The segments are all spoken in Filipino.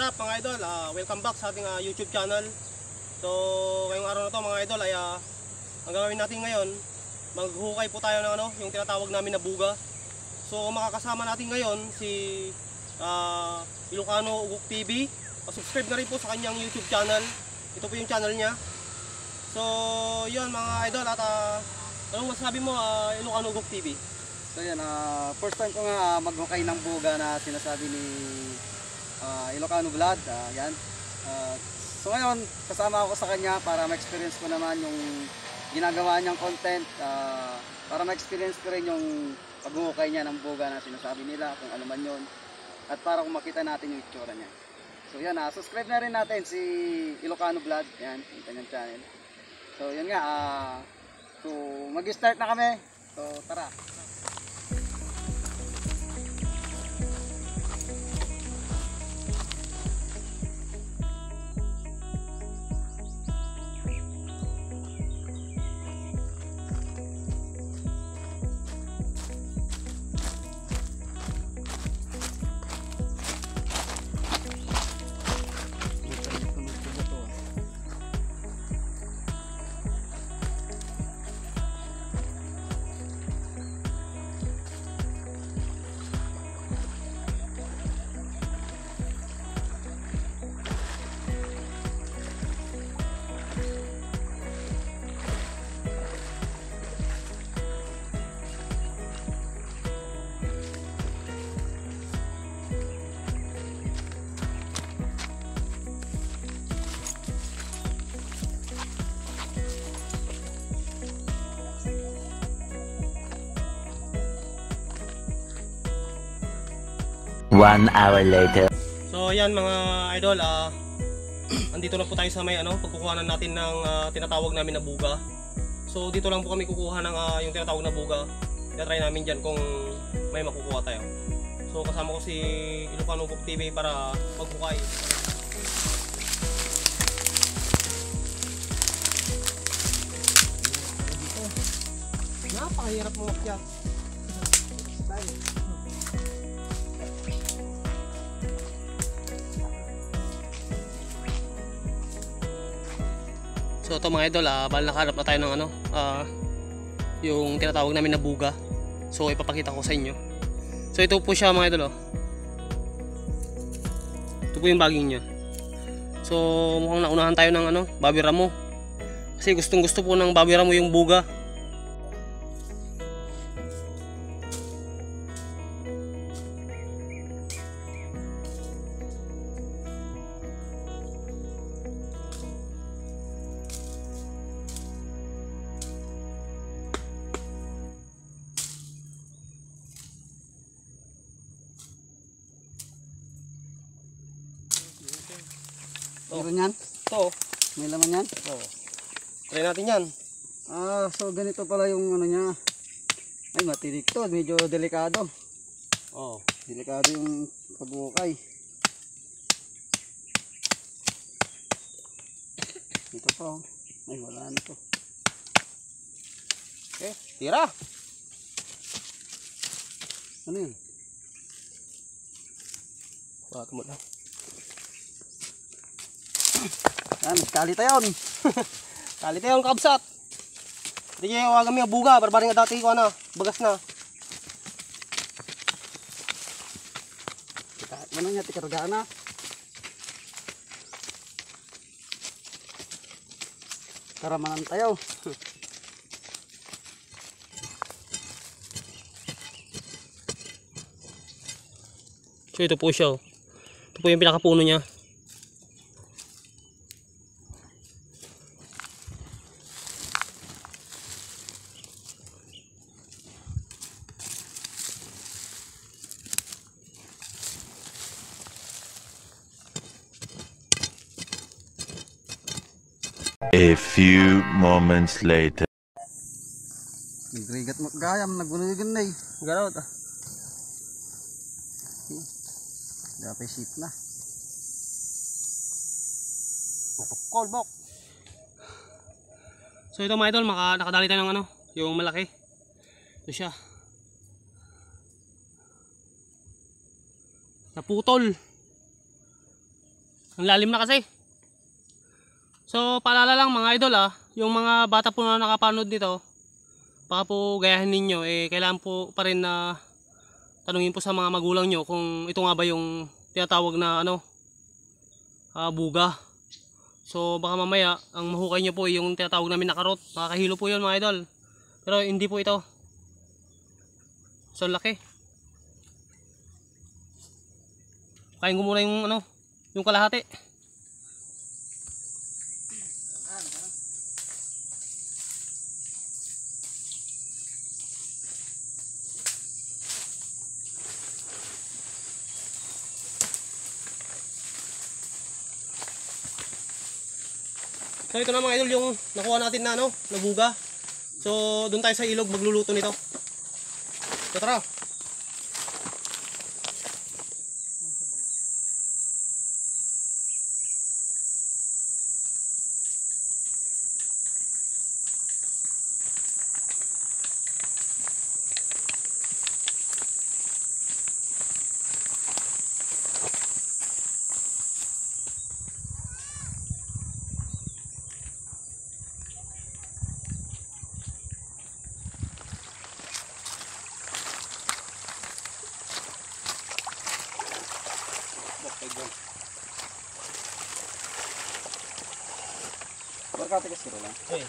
What's up mga idol? Welcome back sa ating YouTube channel. So ngayong araw na to mga idol ay ang gagawin natin ngayon, maghukay po tayo ng yung tinatawag namin na buga. So makakasama natin ngayon si Ilocano Ugok TV. Subscribe na rin po sa kanyang YouTube channel. Ito po yung channel niya. So yun mga idol, at anong masasabi mo Ilocano Ugok TV? So yan, first time ko nga maghukay ng buga na sinasabi ni Ilocano Vlad. Yan. So ngayon, kasama ako sa kanya para ma-experience ko naman yung ginagawa niyang content, para ma-experience ko rin yung paghuhukay niya ng buga na sinasabi nila, kung ano man yun, at para kung makita natin yung itsura niya. So yan, subscribe na rin natin si Ilocano Vlad, yan, yung kanyang channel. So yun nga, so mag-start na kami. So tara. One hour later. So yan mga idol, andito na po tayo sa may pagkukuhanan natin ng tinatawag namin na buga. So dito lang po kami kukuha ng yung tinatawag na buga. Try namin dyan kung may makukuha tayo. So kasama ko si Ilocano Ugok TV para maghukay. Napakahirap mo makyat. So ito mga idol, bali nakahanap na tayo ng yung tinatawag namin na buga. So ipapakita ko sa inyo. So ito po siya mga idol, ito po yung baging niya. So mukhang naunahan tayo ng Bobby Ramo. Kasi gustong gusto po ng Bobby Ramo yung buga. Meron yan? Ito. May laman yan? Oo. Try natin yan. So ganito pala yung niya. Ay, matinik to. Medyo delikado. Oo. Delikado yung paghukay. Ito pa. Ay, wala na to. Okay, tira. Ano yun? Wala mo lang. Yan, kalita yun. Kalita yung kabsat. Hindi kayo wag kami buga, barbaring nga dati ko bagas na. Ano niya, tikargaan na. Karamanan tayo. So ito po siya. Ito po yung pinakapuno niya. A few moments later. Nagrigat mo gayam, nagbunugan na eh. Garaw ta. Dapat sheet na. Call bok. So ito mga idol, nakadali tayo ng yung malaki. Ito siya. Naputol. Ang lalim na kasi. So paalala lang mga idol yung mga bata po na nakapanood dito, baka po gayahin ninyo, kailangan po pa rin na tanungin po sa mga magulang nyo kung ito nga ba yung tinatawag na buga. So baka mamaya ang mahukay nyo po yung tinatawag namin na karot. Nakakahilo po yun mga idol, pero hindi po ito. So laki. Kain ko muna yung kalahati. So ito na mga idol yung nakuha natin na nabuga. So doon tayo sa ilog magluluto nito. So tara. Berkati kasi lang. Okay.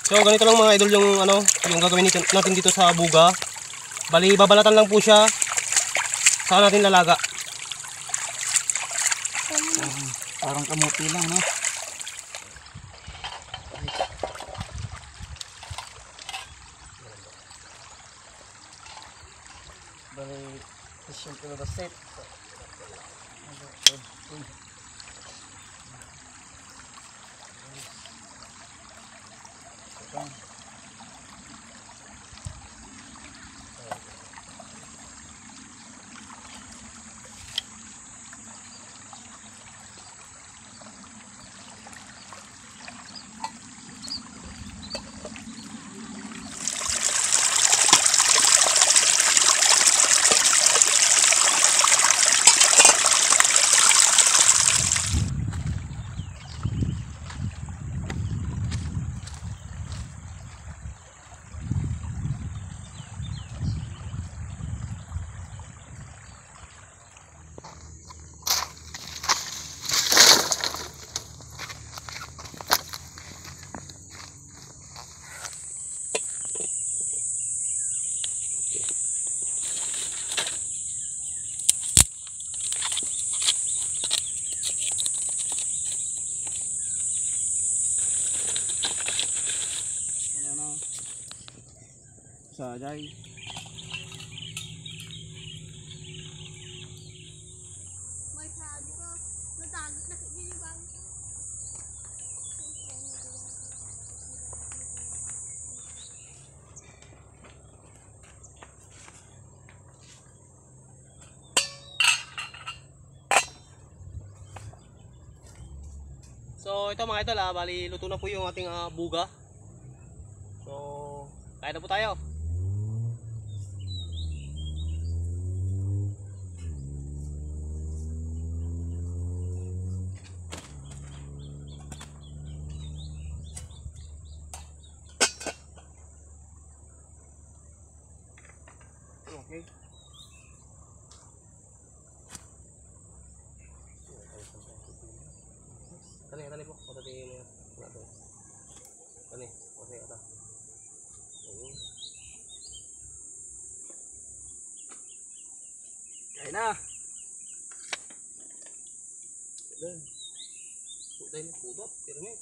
So ganito lang mga idol yung gagawin natin dito sa buga. Bali babalatan lang po siya. Saka natin lalaga. Parang kamuti lang, no? Bali simple na set. Sajay. May sabi ko, natagot na yung bangko. So ito mga idol bali luto na po yung ating buga. So kain na po tayo. Okay. na. Dahil pudot, pero ngayon.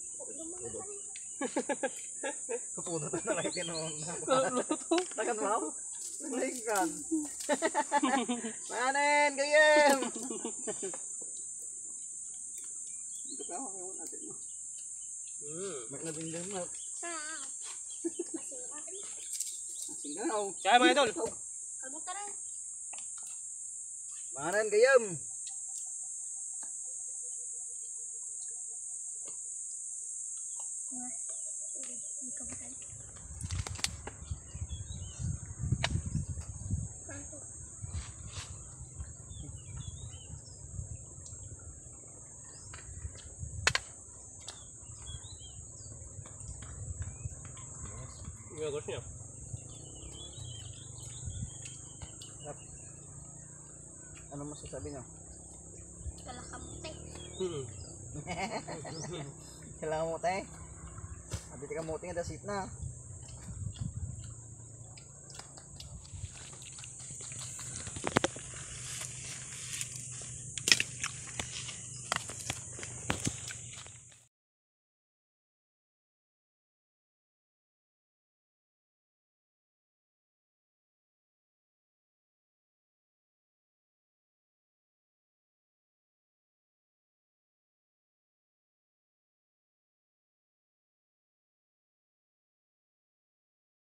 Kapudot na lang kinong takan mo? Nagkan. Manen, gayem! Dito ka, okay natin mo. Maglabing din mo. Masing ganaw. Kaya mga idol. Kamu tara. Manen, gayem! Hindi ka ba tayo? Gagawin niya. Ano masasabi niyo? Wala ka mute. Kailangan mo tayo. Abiti ka mo tayo, dasit na.